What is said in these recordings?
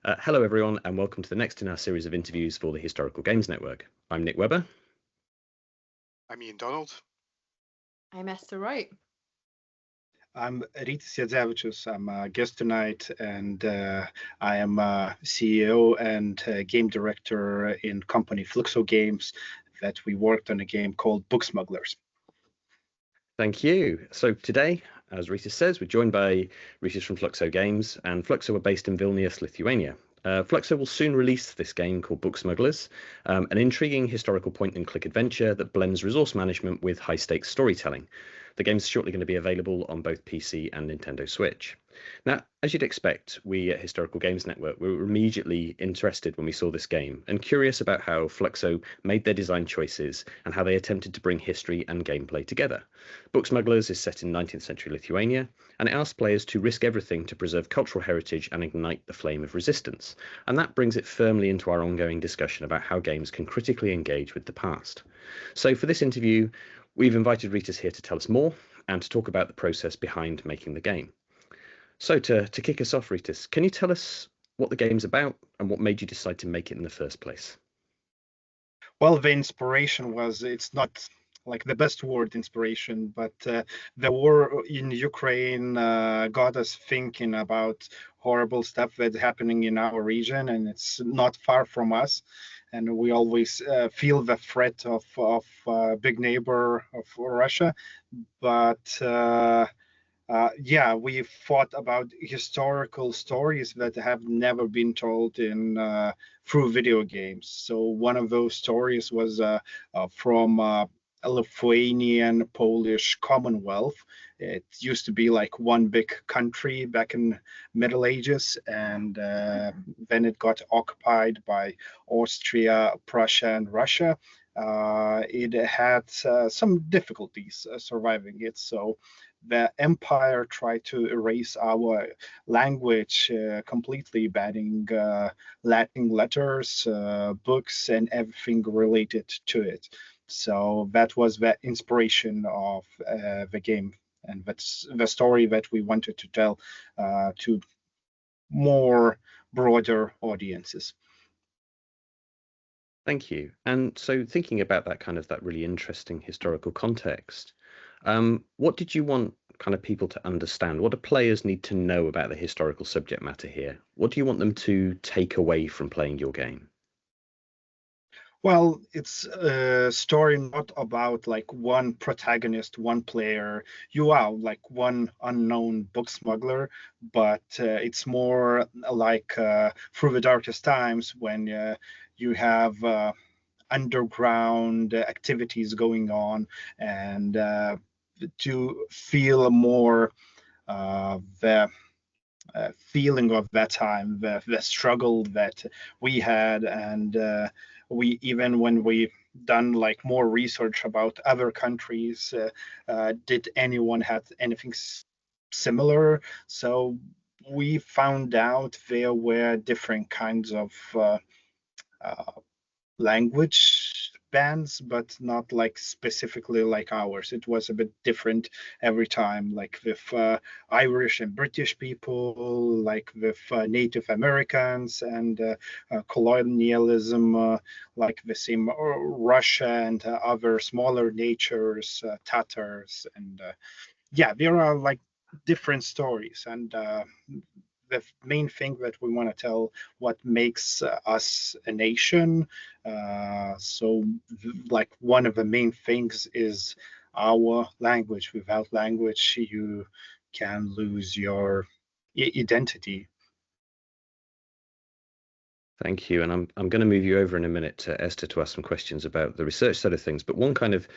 Hello, everyone, and welcome to the next in our series of interviews for the Historical Games Network. I'm Nick Webber. I'm Ian Donald. I'm Esther Wright. I'm Rytis Jadzevicius. I'm a guest tonight, and I am a CEO and game director in company Fluxo Games that we worked on a game called Book Smugglers. Thank you. So today, as Rytis says, we're joined by Rytis from Fluxo Games, and Fluxo are based in Vilnius, Lithuania. Fluxo will soon release this game called Book Smugglers, an intriguing historical point-and-click adventure that blends resource management with high-stakes storytelling. The game's shortly going to be available on both PC and Nintendo Switch. Now, as you'd expect, we at Historical Games Network were immediately interested when we saw this game and curious about how Fluxo made their design choices and how they attempted to bring history and gameplay together. Book Smugglers is set in 19th century Lithuania, and it asks players to risk everything to preserve cultural heritage and ignite the flame of resistance. And that brings it firmly into our ongoing discussion about how games can critically engage with the past. So for this interview, we've invited Rytis here to tell us more and to talk about the process behind making the game. So to kick us off, Rytis, can you tell us what the game's about and what made you decide to make it in the first place? Well, the inspiration was, it's not like the best word inspiration, but the war in Ukraine got us thinking about horrible stuff that's happening in our region, and it's not far from us. And we always feel the threat of big neighbor of Russia. But we thought about historical stories that have never been told in through video games. So one of those stories was from a Lithuanian Polish Commonwealth. It used to be like one big country back in Middle Ages, and then it got occupied by Austria, Prussia, and Russia. It had some difficulties surviving it. So the empire tried to erase our language completely, banning Latin letters, books, and everything related to it. So that was the inspiration of the game, and that's the story that we wanted to tell to more broader audiences. Thank you. And so thinking about that really interesting historical context, what did you want kind of people to understand? What do players need to know about the historical subject matter here? What do you want them to take away from playing your game? Well, it's a story not about like one protagonist, one player. You are like one unknown book smuggler, but it's more like through the darkest times when you have underground activities going on, and to feel more the feeling of that time, the struggle that we had, and we, even when we done like more research about other countries, did anyone have anything similar? So we found out there were different kinds of language bands, but not like specifically like ours. It was a bit different every time, like with Irish and British people, like with Native Americans, and colonialism, like the same Russia and other smaller natures, Tatars, and there are like different stories, and the main thing that we want to tell, what makes us a nation. So like one of the main things is our language. Without language, you can lose your identity. Thank you. And I'm going to move you over in a minute to Esther to ask some questions about the research side of things. But one kind of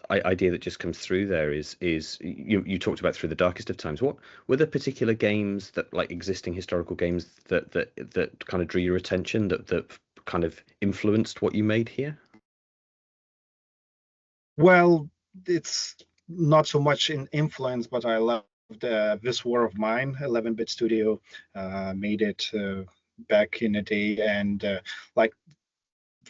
idea that just comes through there is you talked about through the darkest of times. What were the particular games, that like existing historical games, that kind of drew your attention, that kind of influenced what you made here? Well, it's not so much in influence, but I loved This War of Mine. 11-bit studio made it back in the day, and like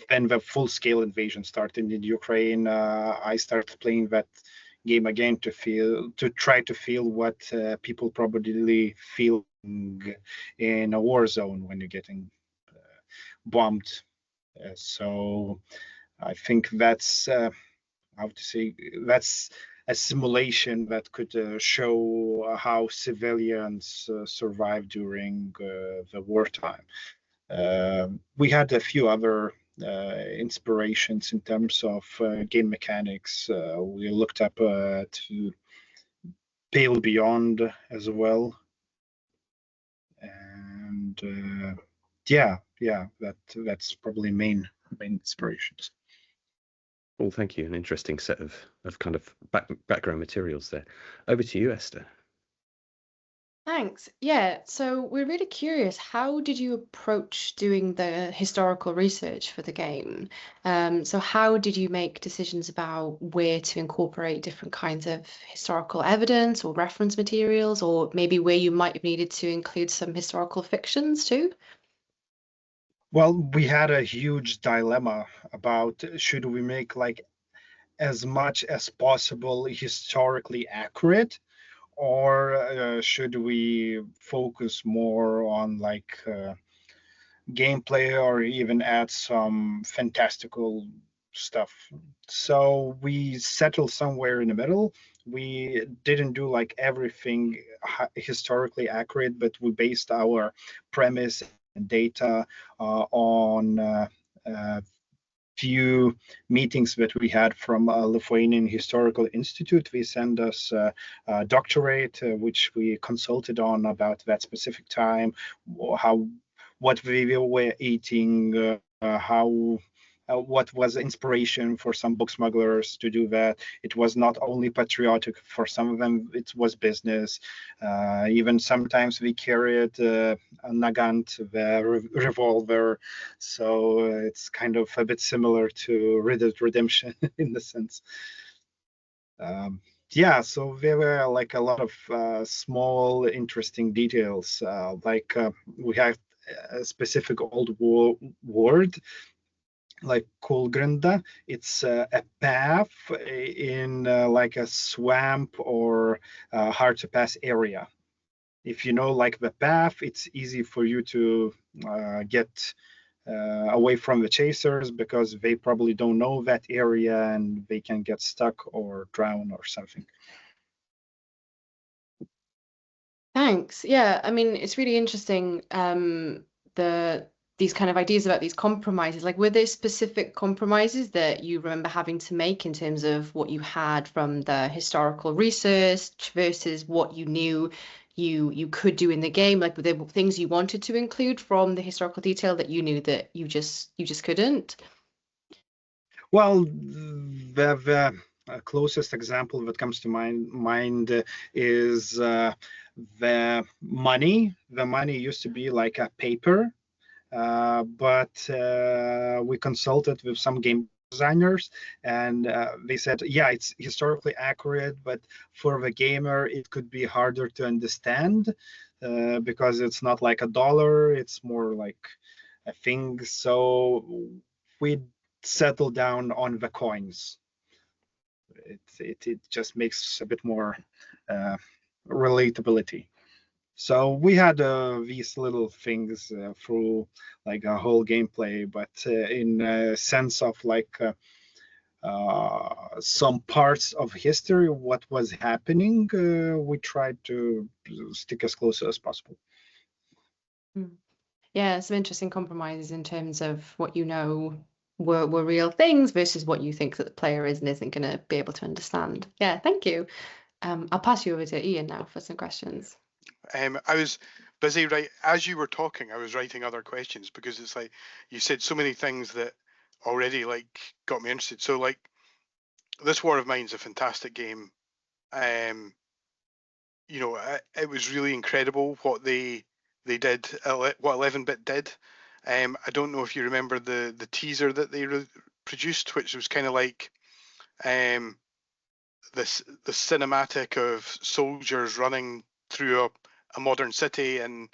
then the full-scale invasion started in Ukraine. I started playing that game again to try to feel what people probably feel in a war zone when you're getting bombed. So I think that's how to say, that's a simulation that could show how civilians survive during the wartime. We had a few other inspirations in terms of game mechanics. We looked up to Pale Beyond as well, and yeah, that's probably main inspirations. Well, thank you. An interesting set of kind of background materials there. Over to you, Esther. Thanks. Yeah, so we're really curious, how did you approach doing the historical research for the game? So how did you make decisions about where to incorporate different kinds of historical evidence or reference materials, or maybe where you might have needed to include some historical fictions too? Well, we had a huge dilemma about should we make like as much as possible historically accurate, or should we focus more on like gameplay or even add some fantastical stuff. So we settled somewhere in the middle. We didn't do like everything historically accurate, but we based our premise and data on few meetings that we had from Lithuanian Historical Institute. They sent us a doctorate, which we consulted on about that specific time, what we were eating, what was inspiration for some book smugglers to do that. It was not only patriotic, for some of them it was business. Even sometimes we carried a Nagant, the revolver, so it's kind of a bit similar to Red Dead Redemption in the sense. Yeah, so there were like a lot of small interesting details, like we have a specific old word like Kolgrinda. It's a path in like a swamp or hard to pass area. If you know like the path, it's easy for you to get away from the chasers because they probably don't know that area and they can get stuck or drown or something. Thanks. Yeah, I mean, it's really interesting, these kind of ideas about these compromises. Like, were there specific compromises that you remember having to make in terms of what you had from the historical research versus what you knew you could do in the game? Like, were there things you wanted to include from the historical detail that you knew that you just couldn't? Well, the closest example that comes to mind is the money. The money used to be like a paper, but we consulted with some game designers, and they said, yeah, it's historically accurate, but for the gamer, it could be harder to understand because it's not like a dollar, it's more like a thing. So we settled down on the coins. It just makes a bit more relatability. So we had these little things through like a whole gameplay, but in a sense of like some parts of history, what was happening, we tried to stick as close as possible. Yeah, some interesting compromises in terms of what you know were real things versus what you think that the player is and isn't going to be able to understand. Yeah, thank you. I'll pass you over to Ian now for some questions. I was busy as you were talking. I was writing other questions because it's like you said so many things that already like got me interested. So like this War of Mine's a fantastic game. You know, it was really incredible what they did, what 11-bit did. I don't know if you remember the teaser that they produced, which was kind of like the cinematic of soldiers running through a modern city and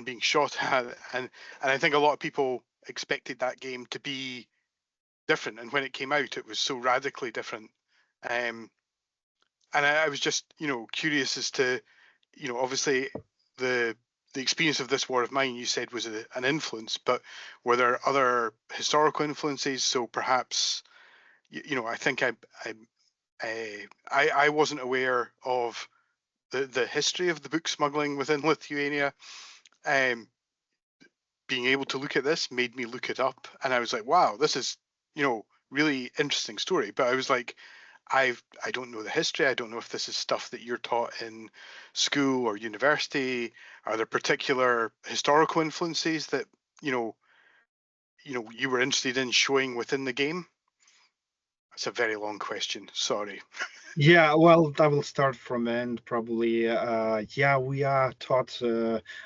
being shot at, and I think a lot of people expected that game to be different, and when it came out, it was so radically different. And I was just, you know, curious as to, you know, obviously the experience of This War of Mine, you said, was an influence, but were there other historical influences? So perhaps, I think I wasn't aware of the history of the book smuggling within Lithuania. Being able to look at this made me look it up, and I was like, wow, this is, really interesting story. But I was like, I don't know the history. I don't know if this is stuff that you're taught in school or university. Are there particular historical influences that you were interested in showing within the game? That's a very long question. Sorry. Yeah, well, I will start from end probably. Yeah, we are taught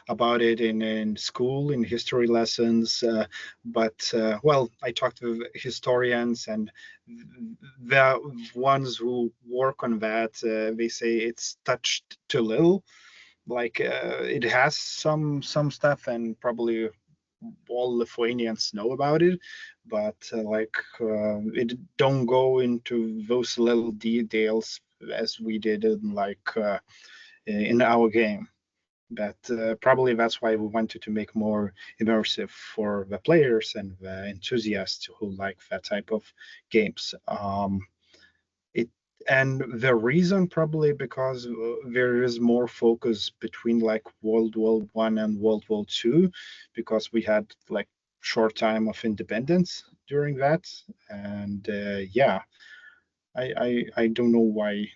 about it in school, in history lessons. But well, I talked with historians, and the ones who work on that, they say it's touched too little. Like it has some stuff, and probably all Lithuanians know about it, but it don't go into those little details as we did in our game. But probably that's why we wanted to make more immersive for the players and the enthusiasts who like that type of games. And the reason probably because there is more focus between like World War One and World War Two, because we had like short time of independence during that, and yeah, I don't know why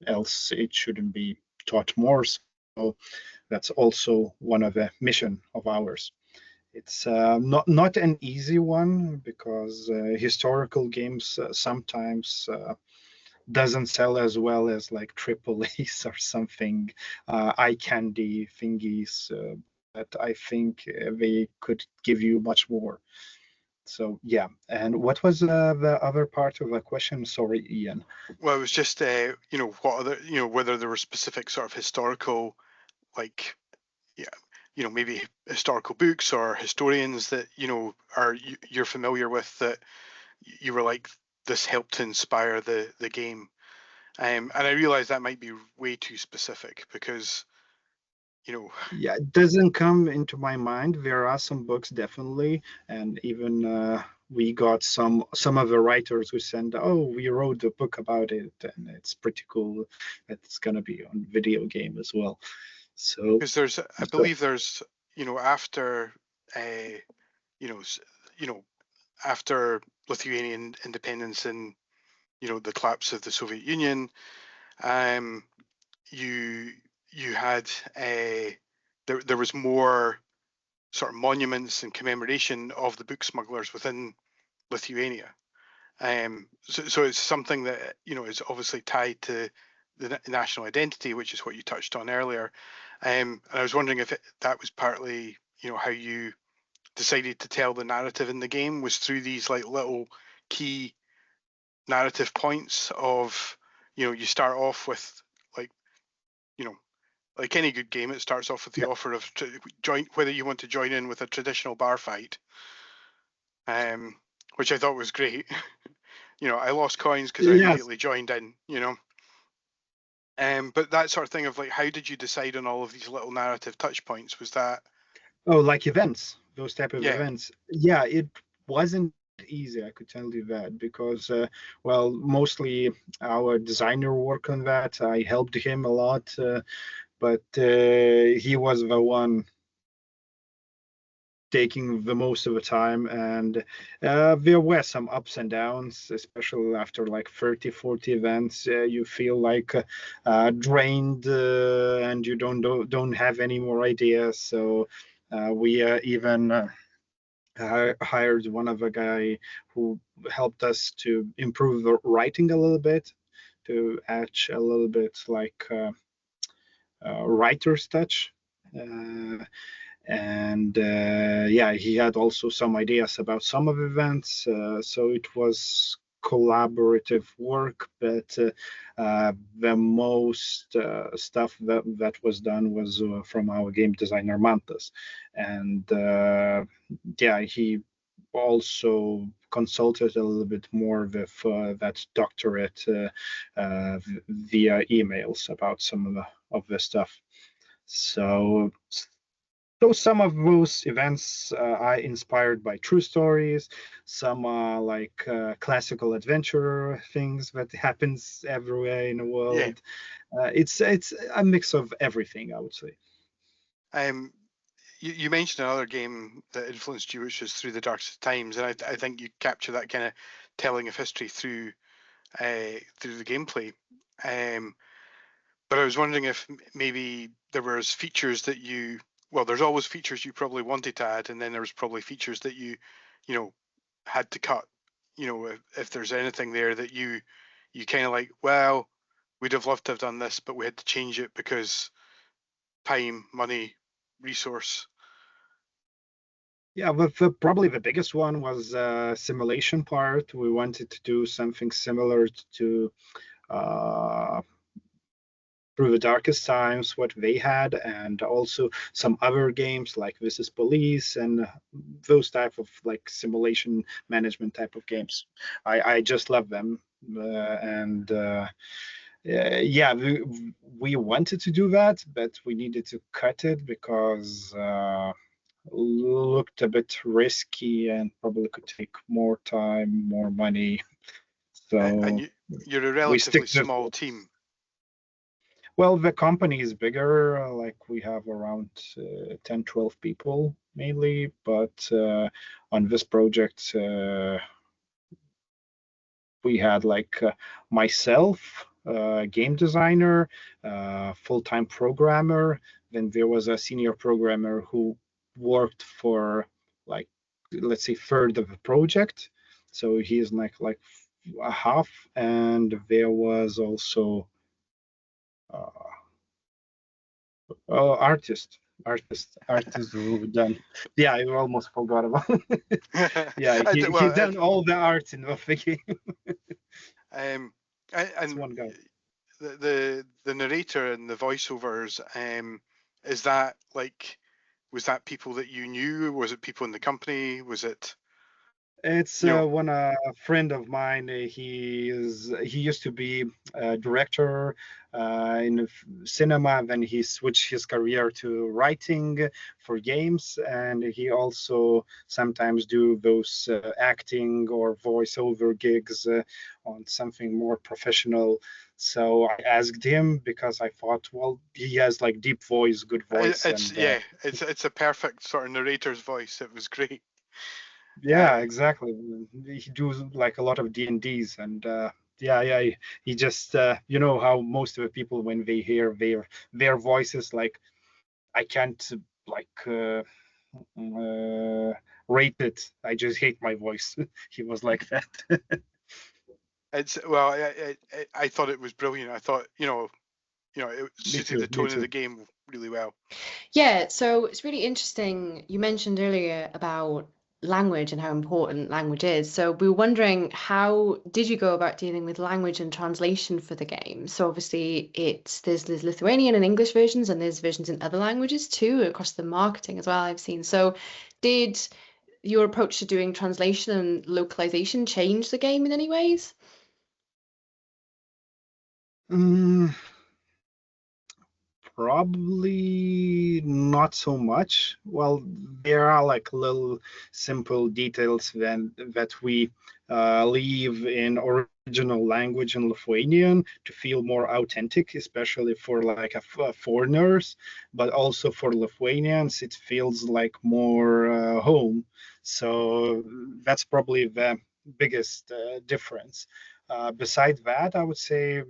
else it shouldn't be taught more. So that's also one of the mission of ours. It's not an easy one, because historical games sometimes doesn't sell as well as like triple A's or something, eye candy thingies. But I think they could give you much more. So yeah. And what was the other part of the question? Sorry, Ian. Well, it was just what other, whether there were specific sort of historical, like, yeah, maybe historical books or historians that you're familiar with, that you were like, this helped to inspire the game. And I realize that might be way too specific, because Yeah, it doesn't come into my mind. There are some books definitely, and even we got some of the writers who said, "Oh, we wrote a book about it, and it's pretty cool. It's gonna be on video game as well." So, because I believe there's, after after Lithuanian independence and the collapse of the Soviet Union, you had there was more sort of monuments and commemoration of the book smugglers within Lithuania. So it's something that is obviously tied to the national identity, which is what you touched on earlier. And I was wondering if that was partly how you decided to tell the narrative in the game, was through these like little key narrative points of, you start off with like, like any good game, it starts off with the offer of whether you want to join in with a traditional bar fight, which I thought was great. I lost coins because I immediately joined in, but that sort of thing of like, how did you decide on all of these little narrative touch points? Was that... Oh, like events, those type of events. Yeah, it wasn't easy, I could tell you that, because well, mostly our designer worked on that. I helped him a lot, but he was the one taking the most of the time, and there were some ups and downs, especially after like 30-40 events. You feel like drained, and you don't have any more ideas. So we even hired one of a guy who helped us to improve the writing a little bit, to add a little bit like writer's touch. And yeah, he had also some ideas about some of the events, so it was collaborative work, but the most stuff that was done was from our game designer Mantas. And yeah, he also consulted a little bit more with that doctorate via emails about some of the stuff. So some of those events are inspired by true stories. Some are like classical adventure things that happens everywhere in the Yeah. world. It's a mix of everything, I would say. You mentioned another game that influenced you, which was Through the Darkest Times, and I think you capture that kind of telling of history through the gameplay. But I was wondering if maybe there was features that there's always features you probably wanted to add, and then there was probably features that you had to cut. If there's anything there that you kind of like, well, we'd have loved to have done this, but we had to change it because time, money, resource. Yeah, but probably the biggest one was simulation part. We wanted to do something similar to Through the Darkest Times, what they had, and also some other games like This Is Police and those type of like simulation management type of games. I just love them, and yeah, we wanted to do that, but we needed to cut it because looked a bit risky and probably could take more time, more money. And So you're a we stick relatively to small team. Well, the company is bigger, like we have around 10, 12 people mainly, but on this project, we had like myself, game designer, full-time programmer, then there was a senior programmer who worked for like, let's say, third of the project. So he is like a half, and there was also artist who done. Yeah, I almost forgot about. Yeah, he done all the art in the game. It's And one guy. the narrator and the voiceovers, is that like, was that people that you knew? Was it people in the company? Was it? It's one friend of mine. He used to be a director in cinema. Then he switched his career to writing for games, and he also sometimes do those acting or voiceover gigs on something more professional. So I asked him because I thought, well, he has like deep voice, good voice, It's a perfect sort of narrator's voice. It was great. Yeah, exactly. He do like a lot of D&Ds, and yeah, he just you know how most of the people when they hear their voices, like I can't like rate it. I just hate my voice. He was like that. I thought it was brilliant. I thought it suited the tone of the game really well. Yeah, so it's really interesting. You mentioned earlier about language and how important language is. So we were wondering, how did you go about dealing with language and translation for the game? So obviously there's Lithuanian and English versions, and there's versions in other languages too, across the marketing as well, I've seen. So did your approach to doing translation and localization change the game in any ways? Probably not so much. Well, there are like little simple details that we leave in original language in Lithuanian to feel more authentic, especially for like foreigners, but also for Lithuanians, it feels like more home. So that's probably the biggest difference. Besides that, I would say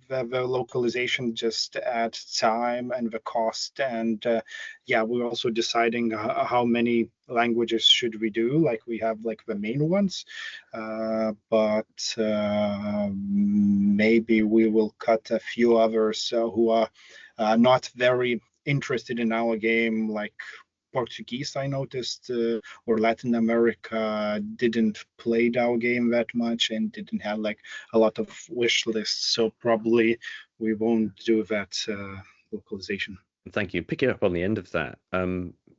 the localization just adds time and the cost, and yeah, we're also deciding how many languages should we do. Like we have like the main ones, but maybe we will cut a few others who are not very interested in our game, like Portuguese, I noticed, or Latin America didn't play our game that much and didn't have like a lot of wish lists. So probably we won't do that localization. Thank you. Picking up on the end of that,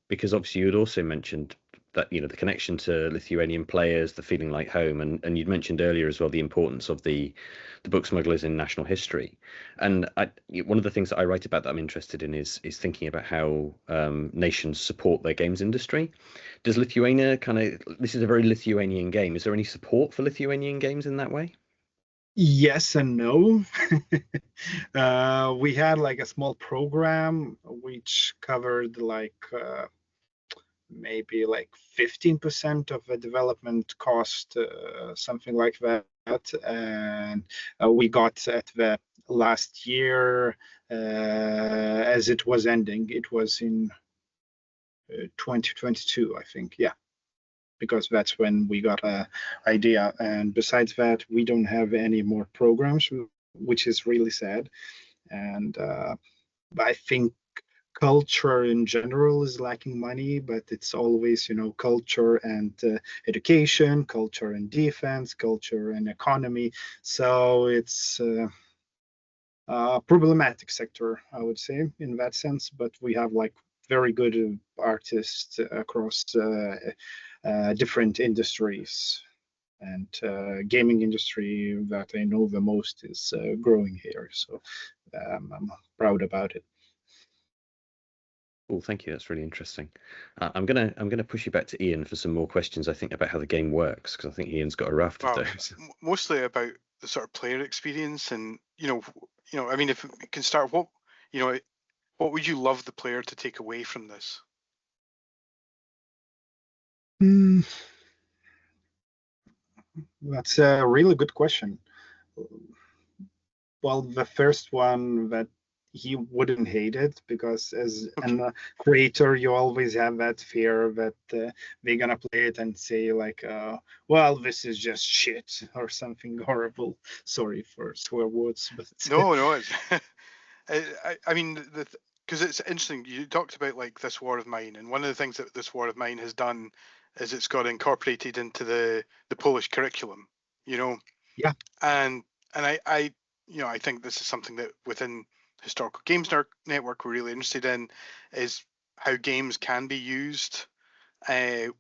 because obviously you had also mentioned that the connection to Lithuanian players, the feeling like home, and you'd mentioned earlier as well the importance of the book smugglers in national history. And one of the things that I write about that I'm interested in is thinking about how nations support their games industry. Does Lithuania this is a very Lithuanian game. Is there any support for Lithuanian games in that way? Yes and no. We had like a small program which covered like maybe like 15% of the development cost, something like that. And we got at the last year, as it was ending, it was in 2022, I think. Yeah, because that's when we got an idea. And besides that, we don't have any more programs, which is really sad. And I think culture in general is lacking money, but it's always, culture and education, culture and defense, culture and economy. So it's a problematic sector, I would say, in that sense. But we have like very good artists across different industries. And gaming industry that I know the most is growing here. So I'm proud about it. Cool, thank you. That's really interesting. I'm gonna push you back to Ian for some more questions, I think, about how the game works, because I think Ian's got a raft of those. Mostly about the sort of player experience, and I mean, if we can start, what would you love the player to take away from this? That's a really good question. Well, the first one, that he wouldn't hate it, because as a creator, you always have that fear that they're gonna play it and say like, well, this is just shit or something horrible. Sorry for swear words, but No, it's I mean, because it's interesting. You talked about like this War of Mine, and one of the things that this War of Mine has done is it's got incorporated into the Polish curriculum. Yeah. And I think this is something that within Historical Games Network we're really interested in, is how games can be used, to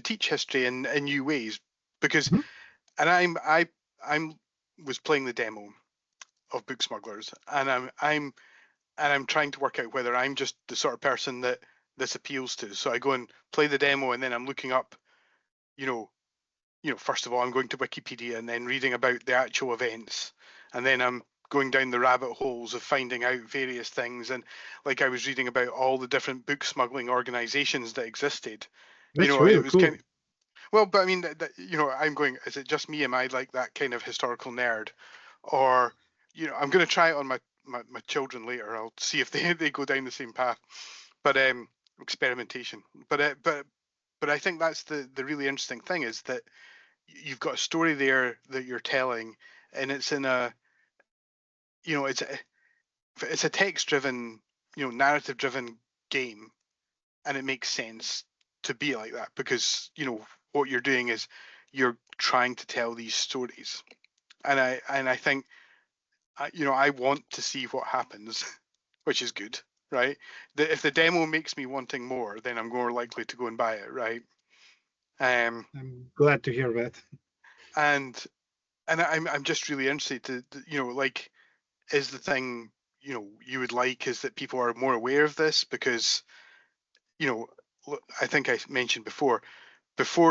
teach history in new ways. Because, and I'm was playing the demo of Book Smugglers, and I'm trying to work out whether I'm just the sort of person that this appeals to. So I go and play the demo, and then I'm looking up, first of all, I'm going to Wikipedia and then reading about the actual events, and then I'm going down the rabbit holes of finding out various things. And like I was reading about all the different book smuggling organizations that existed. That's really it was cool. Well, but I mean, I'm going, is it just me? Am I like that kind of historical nerd? Or, I'm going to try it on my children later. I'll see if they go down the same path. But experimentation. But I think that's the really interesting thing, is that you've got a story there that you're telling, and it's in a, it's a text-driven, narrative-driven game, and it makes sense to be like that, because what you're doing is you're trying to tell these stories, and I think, I want to see what happens, which is good, right? If the demo makes me wanting more, then I'm more likely to go and buy it, right? I'm glad to hear that. And I'm just really interested to like, is the thing you would like is that people are more aware of this, because I think I mentioned before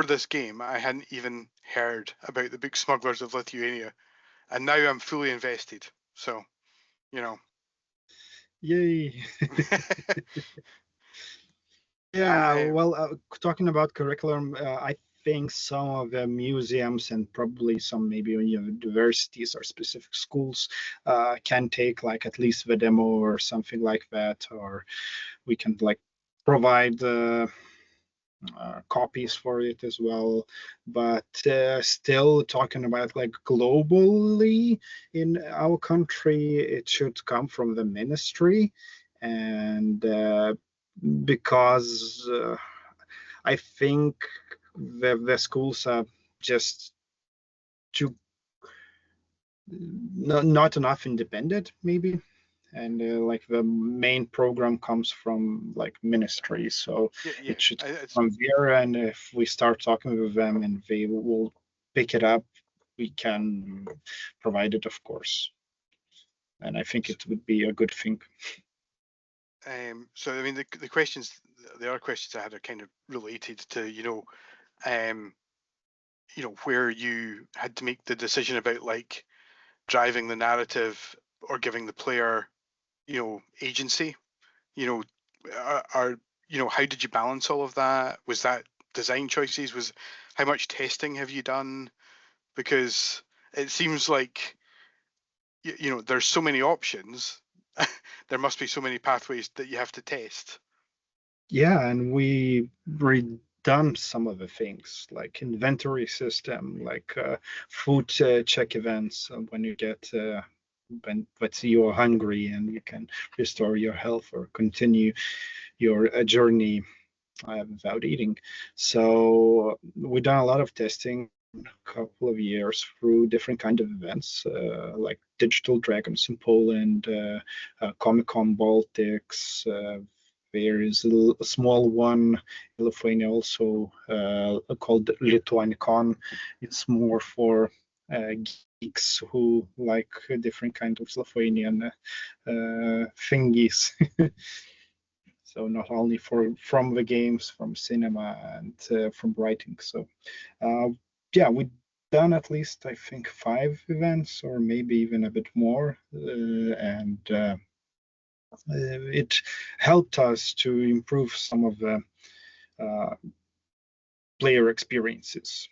this game I hadn't even heard about the Book Smugglers of Lithuania, and now I'm fully invested. So Yay. Yeah, well, talking about curriculum, I think some of the museums and probably some maybe universities or specific schools can take like at least the demo or something like that, or we can like provide copies for it as well. But still talking about like globally in our country, it should come from the ministry, and because I think the schools are just too not enough independent, maybe. and like the main program comes from like ministry, so Yeah. it should come It's, from there. And if we start talking with them and they will pick it up, we can provide it, of course. And I think it would be a good thing. so I mean, the questions, the other questions I had are kind of related to, where you had to make the decision about like driving the narrative or giving the player, agency. Are how did you balance all of that? Was that design choices? Was how much testing have you done? Because it seems like there's so many options. There must be so many pathways that you have to test. Yeah, and we redone some of the things like inventory system, like food check events when you get when but you're hungry and you can restore your health or continue your journey without eating. So we done a lot of testing a couple of years through different kind of events like Digital Dragons in Poland, Comic-Con Baltics. There is a small one in Lithuania also called LithuaniaCon. It's more for geeks who like different kind of Lithuanian thingies. So not only from the games, from cinema, and from writing. So yeah, we've done at least I think 5 events, or maybe even a bit more, and it helped us to improve some of the player experiences.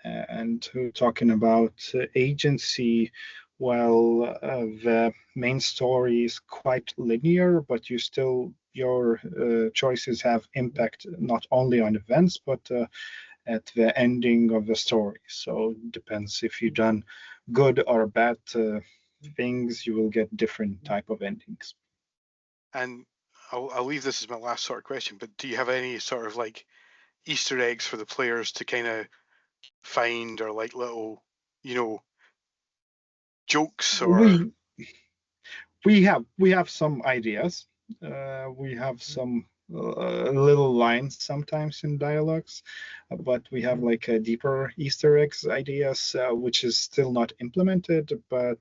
And talking about agency, well, the main story is quite linear, but your choices have impact not only on events, but at the ending of the story. So it depends if you've done good or bad things, you will get different type of endings. And I'll leave this as my last sort of question, but do you have any sort of like Easter eggs for the players to kind of find, or like little, jokes or? We have some ideas. We have some little lines sometimes in dialogues, but we have like a deeper Easter eggs ideas, which is still not implemented, but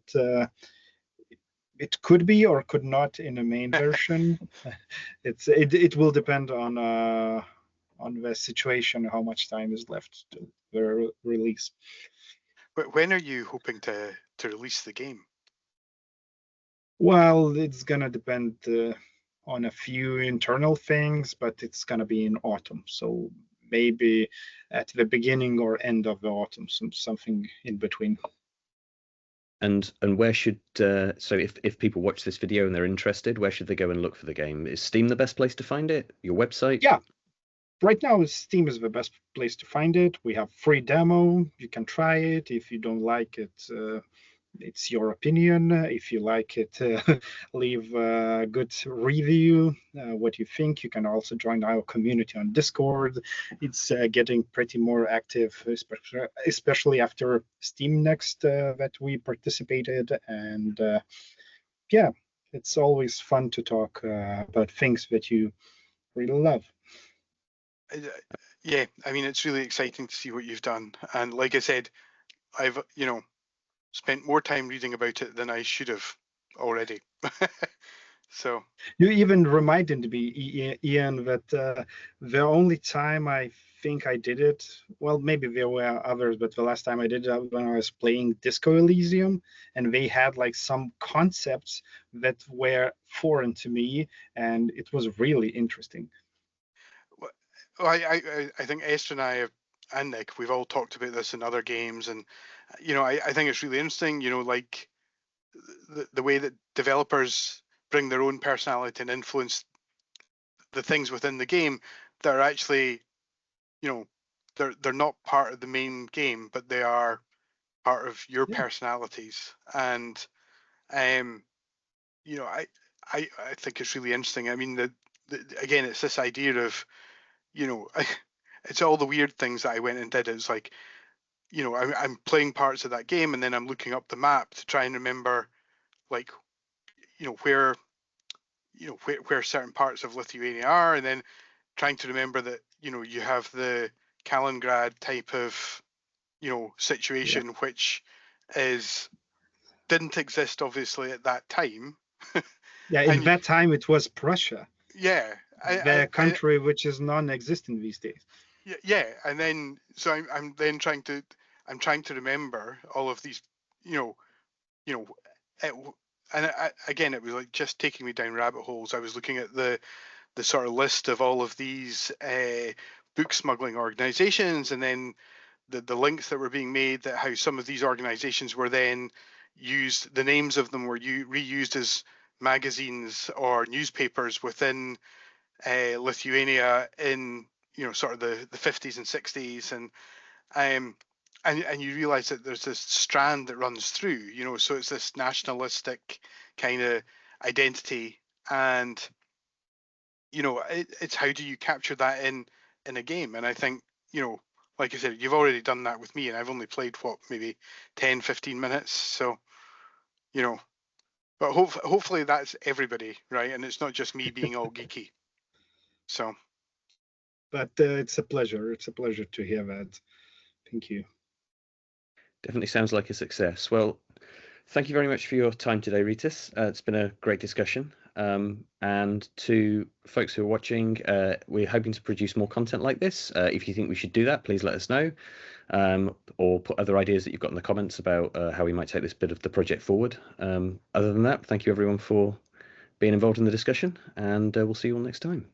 it could be or could not in the main version. It will depend on the situation, how much time is left to the release. When are you hoping to release the game? Well, it's gonna depend on a few internal things, but it's gonna be in autumn. So maybe at the beginning or end of the autumn, something in between. And where should so if people watch this video and they're interested, where should they go and look for the game? Is Steam the best place to find it? Your website? Yeah. Right now, Steam is the best place to find it. We have free demo. You can try it. If you don't like it, it's your opinion. If you like it, leave a good review. What you think. You can also join our community on Discord. It's getting pretty more active, especially after Steam Next that we participated. And yeah, it's always fun to talk about things that you really love. Yeah, I mean, it's really exciting to see what you've done. And like I said, I've, spent more time reading about it than I should have already. So you even reminded me, Ian, that the only time I think I did it, well, maybe there were others, but the last time I did it when I was playing Disco Elysium, and they had like some concepts that were foreign to me, and it was really interesting. I think Esther and I and Nick, we've all talked about this in other games, and I think it's really interesting. Like the way that developers bring their own personality and influence the things within the game that are actually, they're not part of the main game, but they are part of your personalities. And I think it's really interesting. I mean, again, it's this idea of, it's all the weird things that I went and did. It's like, I'm playing parts of that game, and then I'm looking up the map to try and remember, like, where where certain parts of Lithuania are, and then trying to remember that you have the Kaliningrad type of situation, which didn't exist obviously at that time. Yeah, in that time it was Prussia. Yeah, the country which is non-existent these days. Yeah, and then so I'm then trying to remember all of these, again it was like just taking me down rabbit holes. I was looking at the sort of list of all of these book smuggling organizations, and then the links that were being made, that how some of these organizations were then used, the names of them were reused as magazines or newspapers within Lithuania in sort of the 50s and 60s, and you realize that there's this strand that runs through, so it's this nationalistic kind of identity, and it's how do you capture that in a game? And I think like I said, you've already done that with me, and I've only played maybe 10-15 minutes, so but hopefully that's everybody, right? And it's not just me being all geeky. So but it's a pleasure to hear that. Thank you. Definitely sounds like a success. Well, thank you very much for your time today, Rytis. It's been a great discussion. And to folks who are watching, we're hoping to produce more content like this. If you think we should do that, please let us know, or put other ideas that you've got in the comments about how we might take this bit of the project forward. Other than that, thank you everyone for being involved in the discussion, and we'll see you all next time.